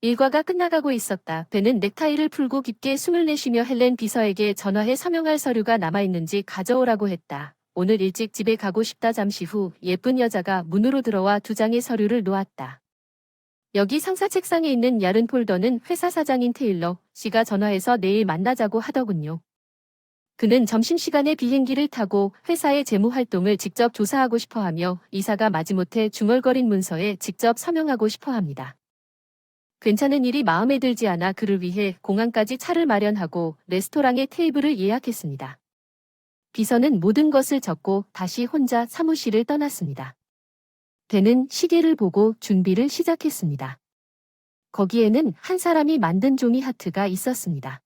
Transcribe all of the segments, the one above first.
일과가 끝나가고 있었다. 벤은 넥타이를 풀고 깊게 숨을 내쉬며 헬렌 비서에게 전화해 서명할 서류가 남아있는지 가져오라고 했다. 오늘 일찍 집에 가고 싶다. 잠시 후 예쁜 여자가 문으로 들어와 두 장의 서류를 놓았다. 여기 상사 책상에 있는 얇은 폴더는 회사 사장인 테일러 씨가 전화해서 내일 만나자고 하더군요. 그는 점심시간에 비행기를 타고 회사의 재무활동을 직접 조사하고 싶어하며 이사가 마지못해 중얼거린 문서에 직접 서명하고 싶어합니다. 괜찮은 일이 마음에 들지 않아 그를 위해 공항까지 차를 마련하고 레스토랑에 테이블을 예약했습니다. 비서는 모든 것을 적고 다시 혼자 사무실을 떠났습니다. 벤은 시계를 보고 준비를 시작했습니다. 거기에는 한 사람이 만든 종이 하트가 있었습니다.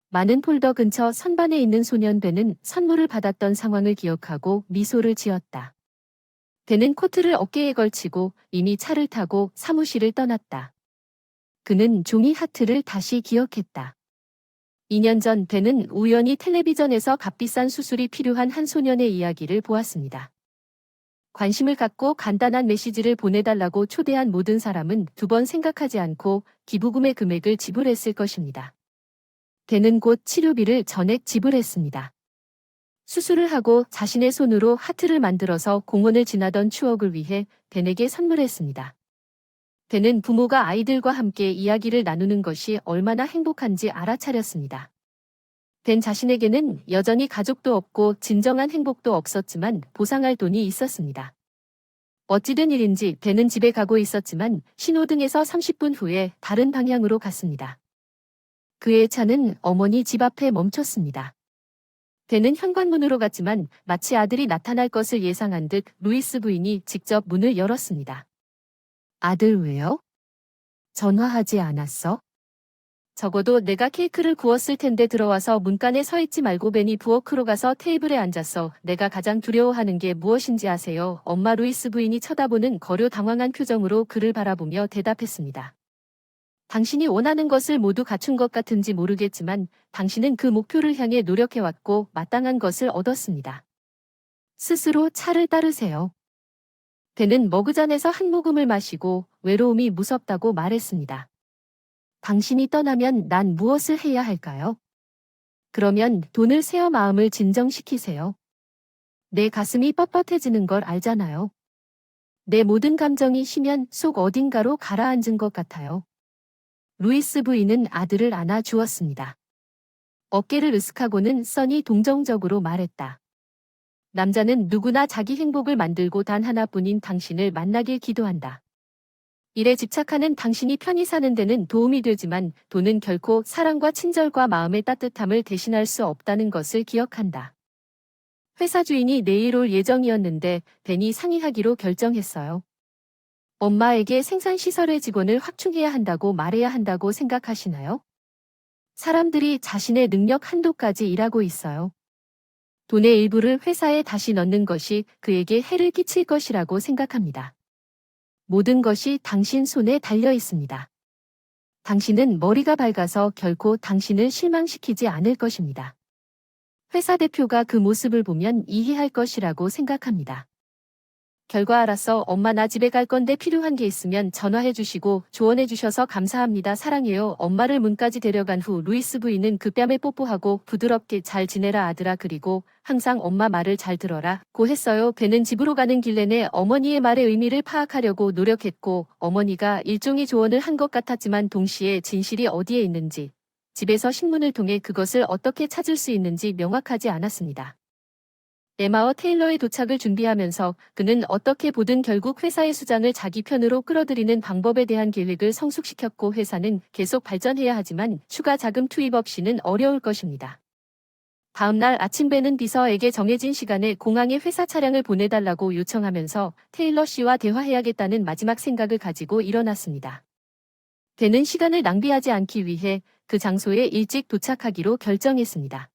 많은 폴더 근처 선반에 있는 소년 벤은 선물을 받았던 상황을 기억하고 미소를 지었다. 벤은 코트를 어깨에 걸치고 이미 차를 타고 사무실을 떠났다. 그는 종이 하트를 다시 기억했다. 2년 전 벤은 우연히 텔레비전에서 값비싼 수술이 필요한 한 소년의 이야기를 보았습니다. 관심을 갖고 간단한 메시지를 보내달라고 초대한 모든 사람은 두 번 생각하지 않고 기부금의 금액을 지불했을 것입니다. 벤은 곧 치료비를 전액 지불했습니다. 수술을 하고 자신의 손으로 하트를 만들어서 공원을 지나던 추억을 위해 벤에게 선물했습니다. 벤은 부모가 아이들과 함께 이야기를 나누는 것이 얼마나 행복한지 알아차렸습니다. 벤 자신에게는 여전히 가족도 없고 진정한 행복도 없었지만 보상할 돈이 있었습니다. 어찌된 일인지 벤은 집에 가고 있었지만 신호등에서 30분 후에 다른 방향으로 갔습니다. 그의 차는 어머니 집 앞에 멈췄습니다. 벤은 현관문으로 갔지만 마치 아들이 나타날 것을 예상한 듯 루이스 부인이 직접 문을 열었습니다. 아들 왜요? 전화하지 않았어? 적어도 내가 케이크를 구웠을 텐데 들어와서 문간에 서 있지 말고 벤이 부엌으로 가서 테이블에 앉았어. 내가 가장 두려워하는 게 무엇인지 아세요? 엄마 루이스 부인이 쳐다보는 거려 당황한 표정으로 그를 바라보며 대답했습니다. 당신이 원하는 것을 모두 갖춘 것 같은지 모르겠지만 당신은 그 목표를 향해 노력해왔고 마땅한 것을 얻었습니다. 스스로 차를 따르세요. 벤은 머그잔에서 한 모금을 마시고 외로움이 무섭다고 말했습니다. 당신이 떠나면 난 무엇을 해야 할까요? 그러면 돈을 세어 마음을 진정시키세요. 내 가슴이 뻣뻣해지는 걸 알잖아요. 내 모든 감정이 쉬면 속 어딘가로 가라앉은 것 같아요. 루이스 부인은 아들을 안아 주었습니다. 어깨를 으쓱하고는 써니 동정적으로 말했다. 남자는 누구나 자기 행복을 만들고 단 하나뿐인 당신을 만나길 기도한다. 일에 집착하는 당신이 편히 사는 데는 도움이 되지만 돈은 결코 사랑과 친절과 마음의 따뜻함을 대신할 수 없다는 것을 기억한다. 회사 주인이 내일 올 예정이었는데 벤이 상의하기로 결정했어요. 엄마에게 생산시설의 직원을 확충해야 한다고 말해야 한다고 생각하시나요? 사람들이 자신의 능력 한도까지 일하고 있어요. 돈의 일부를 회사에 다시 넣는 것이 그에게 해를 끼칠 것이라고 생각합니다. 모든 것이 당신 손에 달려 있습니다. 당신은 머리가 밝아서 결코 당신을 실망시키지 않을 것입니다. 회사 대표가 그 모습을 보면 이해할 것이라고 생각합니다. 결과 알았어. 엄마 나 집에 갈 건데 필요한 게 있으면 전화해 주시고 조언해 주셔서 감사합니다. 사랑해요. 엄마를 문까지 데려간 후 루이스 부인은 그 뺨에 뽀뽀하고 부드럽게 잘 지내라 아들아 그리고 항상 엄마 말을 잘 들어라 고 했어요. 벤은 집으로 가는 길 내내 어머니의 말의 의미를 파악하려고 노력했고 어머니가 일종의 조언을 한 것 같았지만 동시에 진실이 어디에 있는지 집에서 신문을 통해 그것을 어떻게 찾을 수 있는지 명확하지 않았습니다. 에마와 테일러의 도착을 준비하면서 그는 어떻게 보든 결국 회사의 수장을 자기 편으로 끌어들이는 방법에 대한 계획을 성숙시켰고 회사는 계속 발전해야 하지만 추가 자금 투입 없이는 어려울 것입니다. 다음 날 아침 벤은 비서에게 정해진 시간에 공항에 회사 차량을 보내달라고 요청하면서 테일러 씨와 대화해야겠다는 마지막 생각을 가지고 일어났습니다. 벤은 시간을 낭비하지 않기 위해 그 장소에 일찍 도착하기로 결정했습니다.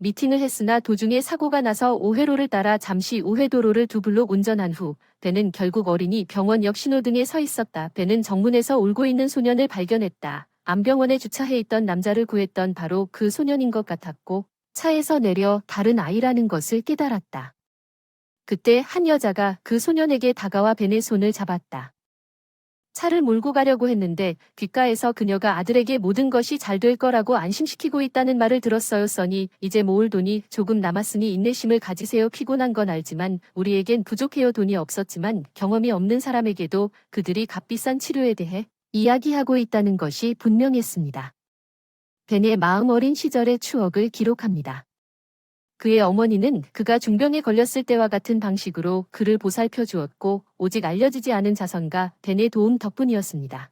미팅을 했으나 도중에 사고가 나서 5회로를 따라 잠시 우회도로를 두 블록 운전한 후 벤은 결국 어린이 병원역 신호등에 서 있었다. 벤은 정문에서 울고 있는 소년을 발견했다. 암병원에 주차해 있던 남자를 구했던 바로 그 소년인 것 같았고 차에서 내려 다른 아이라는 것을 깨달았다. 그때 한 여자가 그 소년에게 다가와 벤의 손을 잡았다. 차를 몰고 가려고 했는데 귓가에서 그녀가 아들에게 모든 것이 잘 될 거라고 안심시키고 있다는 말을 들었어요. 써니, 이제 모을 돈이 조금 남았으니 인내심을 가지세요. 피곤한 건 알지만 우리에겐 부족해요. 돈이 없었지만 경험이 없는 사람에게도 그들이 값비싼 치료에 대해 이야기하고 있다는 것이 분명했습니다. 벤의 마음 어린 시절의 추억을 기록합니다. 그의 어머니는 그가 중병에 걸렸을 때와 같은 방식으로 그를 보살펴 주었고 오직 알려지지 않은 자선과 벤의 도움 덕분이었습니다.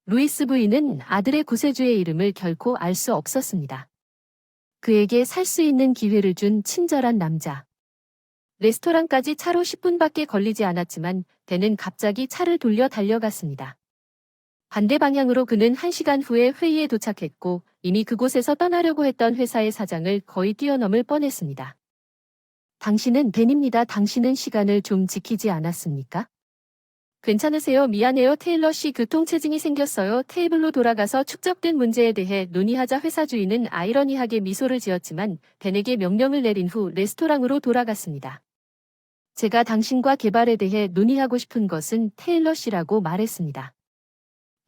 루이스 부인은 아들의 구세주의 이름을 결코 알 수 없었습니다. 그에게 살 수 있는 기회를 준 친절한 남자. 레스토랑까지 차로 10분밖에 걸리지 않았지만 벤은 갑자기 차를 돌려 달려갔습니다. 반대 방향으로 그는 1시간 후에 회의에 도착했고 이미 그곳에서 떠나려고 했던 회사의 사장을 거의 뛰어넘을 뻔했습니다. 당신은 벤입니다. 당신은 시간을 좀 지키지 않았습니까? 괜찮으세요? 미안해요. 테일러 씨 교통체증이 생겼어요. 테이블로 돌아가서 축적된 문제에 대해 논의하자. 회사 주인은 아이러니하게 미소를 지었지만 벤에게 명령을 내린 후 레스토랑으로 돌아갔습니다. 제가 당신과 개발에 대해 논의하고 싶은 것은 테일러 씨라고 말했습니다.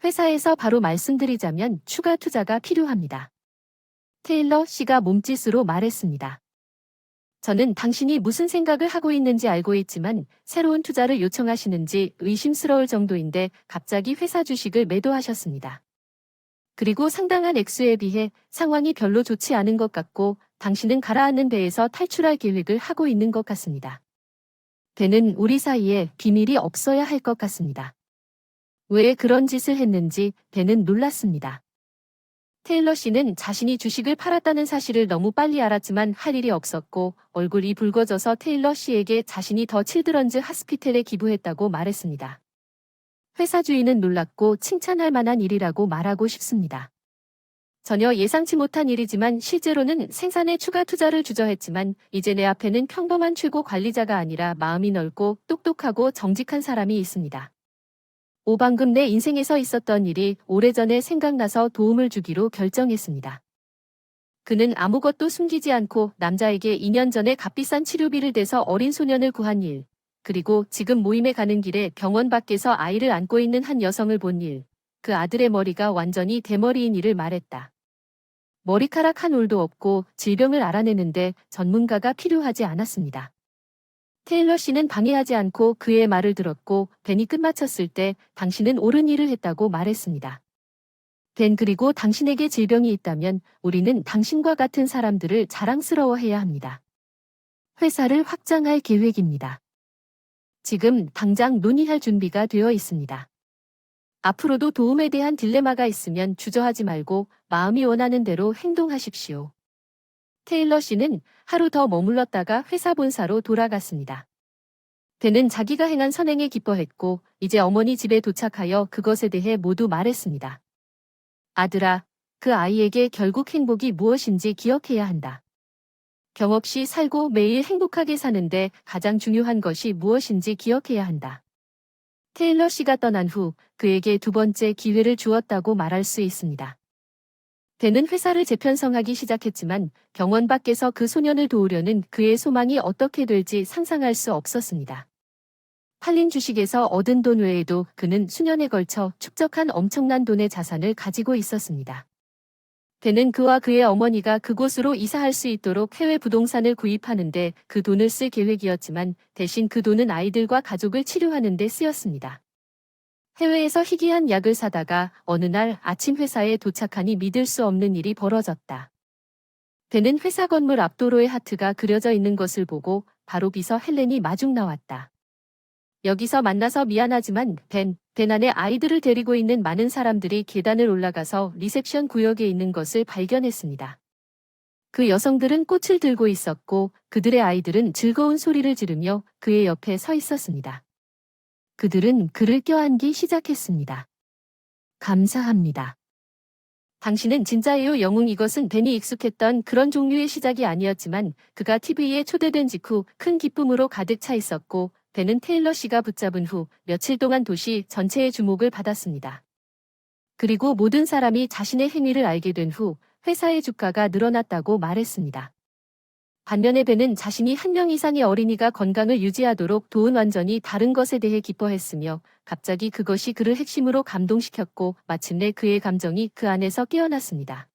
회사에서 바로 말씀드리자면 추가 투자가 필요합니다. 테일러 씨가 몸짓으로 말했습니다. 저는 당신이 무슨 생각을 하고 있는지 알고 있지만 새로운 투자를 요청하시는지 의심스러울 정도인데 갑자기 회사 주식을 매도하셨습니다. 그리고 상당한 액수에 비해 상황이 별로 좋지 않은 것 같고 당신은 가라앉는 배에서 탈출할 계획을 하고 있는 것 같습니다. 벤은 우리 사이에 비밀이 없어야 할 것 같습니다. 왜 그런 짓을 했는지 벤은 놀랐습니다. 테일러 씨는 자신이 주식을 팔았다는 사실을 너무 빨리 알았지만 할 일이 없었고 얼굴이 붉어져서 테일러 씨에게 자신이 더 칠드런즈 하스피텔에 기부했다고 말했습니다. 회사 주인은 놀랐고 칭찬할 만한 일이라고 말하고 싶습니다. 전혀 예상치 못한 일이지만 실제로는 생산에 추가 투자를 주저했지만 이제 내 앞에는 평범한 최고 관리자가 아니라 마음이 넓고 똑똑하고 정직한 사람이 있습니다. 방금 내 인생에서 있었던 일이 오래전에 생각나서 도움을 주기로 결정했습니다. 그는 아무것도 숨기지 않고 남자에게 2년 전에 값비싼 치료비를 대서 어린 소년을 구한 일, 그리고 지금 모임에 가는 길에 병원 밖에서 아이를 안고 있는 한 여성을 본 일, 그 아들의 머리가 완전히 대머리인 일을 말했다. 머리카락 한 올도 없고 질병을 알아내는데 전문가가 필요하지 않았습니다. 테일러 씨는 방해하지 않고 그의 말을 들었고 벤이 끝마쳤을 때 당신은 옳은 일을 했다고 말했습니다. 벤, 그리고 당신에게 질병이 있다면 우리는 당신과 같은 사람들을 자랑스러워해야 합니다. 회사를 확장할 계획입니다. 지금 당장 논의할 준비가 되어 있습니다. 앞으로도 도움에 대한 딜레마가 있으면 주저하지 말고 마음이 원하는 대로 행동하십시오. 테일러 씨는 하루 더 머물렀다가 회사 본사로 돌아갔습니다. 벤은 자기가 행한 선행에 기뻐했고 이제 어머니 집에 도착하여 그것에 대해 모두 말했습니다. 아들아, 그 아이에게 결국 행복이 무엇인지 기억해야 한다. 경없이 살고 매일 행복하게 사는데 가장 중요한 것이 무엇인지 기억해야 한다. 테일러 씨가 떠난 후 그에게 두 번째 기회를 주었다고 말할 수 있습니다. 벤은 회사를 재편성하기 시작했지만 병원 밖에서 그 소년을 도우려는 그의 소망이 어떻게 될지 상상할 수 없었습니다. 팔린 주식에서 얻은 돈 외에도 그는 수년에 걸쳐 축적한 엄청난 돈의 자산을 가지고 있었습니다. 벤은 그와 그의 어머니가 그곳으로 이사할 수 있도록 해외 부동산을 구입하는데 그 돈을 쓸 계획이었지만 대신 그 돈은 아이들과 가족을 치료하는 데 쓰였습니다. 해외에서 희귀한 약을 사다가 어느 날 아침 회사에 도착하니 믿을 수 없는 일이 벌어졌다. 벤은 회사 건물 앞도로에 하트가 그려져 있는 것을 보고 바로 비서 헬렌이 마중 나왔다. 여기서 만나서 미안하지만 벤 안에 아이들을 데리고 있는 많은 사람들이 계단을 올라가서 리셉션 구역에 있는 것을 발견했습니다. 그 여성들은 꽃을 들고 있었고 그들의 아이들은 즐거운 소리를 지르며 그의 옆에 서 있었습니다. 그들은 그를 껴안기 시작했습니다. 감사합니다. 당신은 진짜예요, 영웅. 이것은 벤이 익숙했던 그런 종류의 시작이 아니었지만 그가 TV에 초대된 직후 큰 기쁨으로 가득 차 있었고 벤은 테일러 씨가 붙잡은 후 며칠 동안 도시 전체의 주목을 받았습니다. 그리고 모든 사람이 자신의 행위를 알게 된 후 회사의 주가가 늘어났다고 말했습니다. 반면에 벤은 자신이 한 명 이상의 어린이가 건강을 유지하도록 도운 완전히 다른 것에 대해 기뻐했으며 갑자기 그것이 그를 핵심으로 감동시켰고 마침내 그의 감정이 그 안에서 깨어났습니다.